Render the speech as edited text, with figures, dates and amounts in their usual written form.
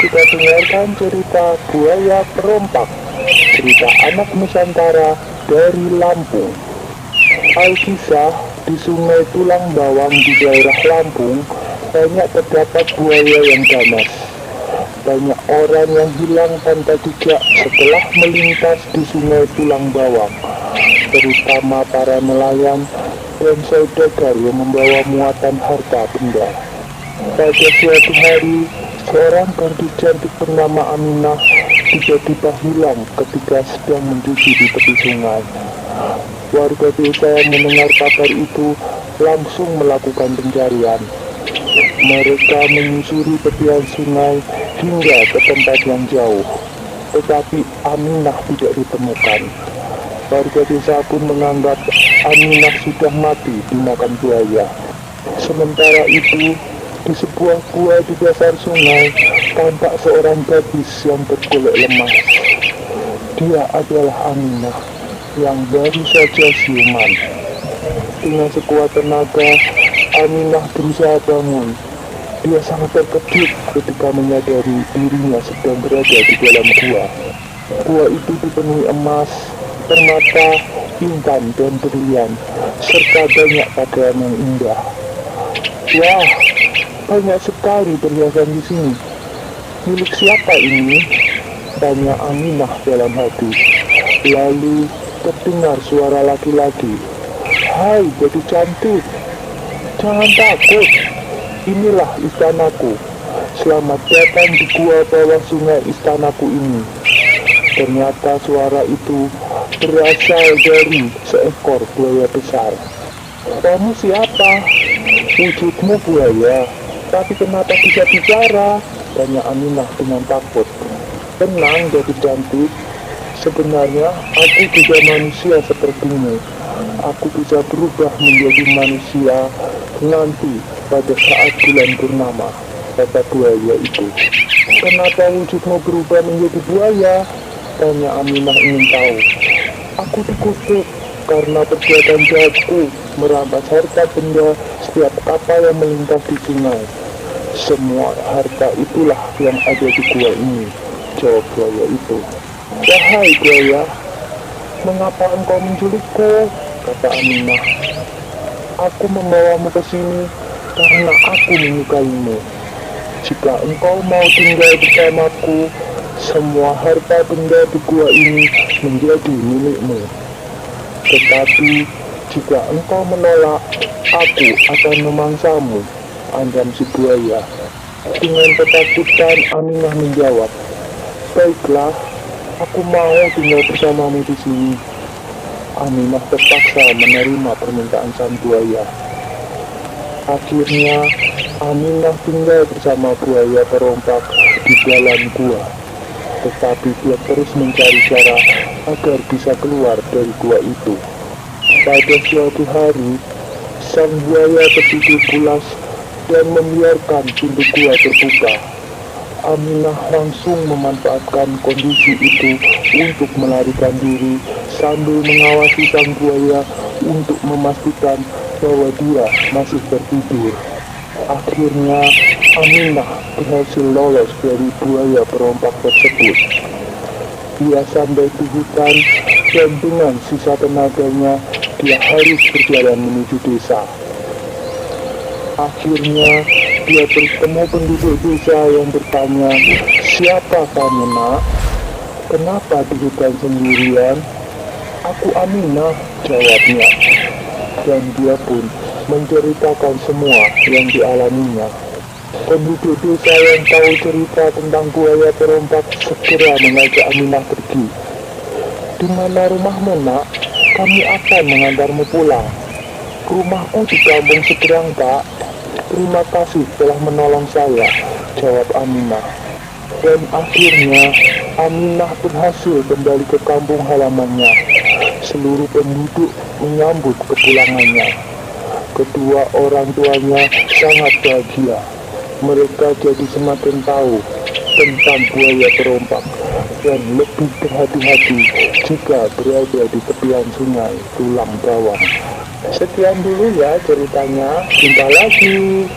kita dengarkan cerita Buaya Perompak, cerita anak Nusantara dari Lampung. Alkisah, di Sungai Tulang Bawang di daerah Lampung, banyak terdapat buaya yang ganas. Banyak orang yang hilang tanpa jejak setelah melintas di Sungai Tulang Bawang, terutama para nelayan dan saudagar yang membawa muatan harta benda. Pada suatu hari, seorang gadis cantik bernama Aminah tiba-tiba hilang ketika sedang mencuci di tepi sungai. Warga desa yang mendengar kabar itu langsung melakukan pencarian. Mereka menyusuri tepian sungai hingga ke tempat yang jauh, tetapi Aminah tidak ditemukan. Warga desa pun menganggap Aminah sudah mati dimakan buaya. Sementara itu, di sebuah gua di dasar sungai, tampak seorang gadis yang tergolek lemas. Dia adalah Aminah yang baru saja siuman. Dengan sekuat tenaga, Aminah berusaha bangun. Dia sangat terkejut ketika menyadari dirinya sedang berada di dalam gua. Gua itu dipenuhi emas, permata, intan, dan berlian, serta banyak pakaian yang indah. Wah, banyak sekali perhiasan di sini. Milik siapa ini? Tanya Aminah dalam hati. Lalu terdengar suara laki-laki. Hai, gadis cantik, jangan takut. Inilah istanaku. Selamat datang di gua bawah sungai istanaku ini. Ternyata suara itu berasal dari seekor buaya besar. Kamu siapa? Wujudmu buaya, tapi kenapa bisa bicara? Tanya Aminah dengan takut. Tenang, gadis cantik. Sebenarnya aku juga manusia sepertimu. Aku bisa berubah menjadi manusia nanti pada saat bulan purnama, kata buaya itu. Kenapa wujudmu berubah menjadi buaya? Tanya Aminah ingin tahu. Aku dikutuk karena perbuatan jahatku merampas harta benda setiap kapal yang melintas di sungai. Semua harta itulah yang ada di gua ini, jawab buaya itu. Wahai buaya, mengapa engkau menculikku? Kata Aminah. Aku membawamu ke sini karena aku menyukaimu. Jika engkau mau tinggal bersamaku, semua harta benda di gua ini menjadi milikmu. Tetapi jika engkau menolak, aku akan memangsamu, ancam si buaya. Dengan ketakutan Aminah menjawab, baiklah, aku mau tinggal bersamamu di sini. Aminah terpaksa menerima permintaan sang buaya. Akhirnya Aminah tinggal bersama buaya perompak di dalam gua. Tetapi dia terus mencari cara agar bisa keluar dari gua itu. Pada suatu hari, sang buaya tertidur pulas dan membiarkan pintu gua terbuka. Aminah langsung memanfaatkan kondisi itu untuk melarikan diri sambil mengawasi sang buaya untuk memastikan bahwa dia masih tertidur. Akhirnya Aminah berhasil lolos dari buaya perompak tersebut. Dia sampai di hutan dan dengan sisa tenaganya dia harus berjalan menuju desa. Akhirnya dia bertemu penduduk desa yang bertanya, siapa kamu nak? Kenapa di hutan sendirian? Aku Aminah, jawabnya. Dan dia pun menceritakan semua yang dialaminya. Penduduk desa yang tahu cerita tentang buaya perompak segera mengajak Aminah pergi. Di mana rumahmu nak? Kami akan mengantarmu pulang. Rumahku di kampung seberang, Pak. Terima kasih telah menolong saya, jawab Aminah. Dan akhirnya Aminah berhasil kembali ke kampung halamannya. Seluruh penduduk menyambut kepulangannya. Kedua orang tuanya sangat bahagia. Mereka jadi semakin tahu tentang buaya perompak dan lebih berhati-hati jika berada di tepian sungai Tulang Bawang. Sekian dulu ya ceritanya, jumpa lagi.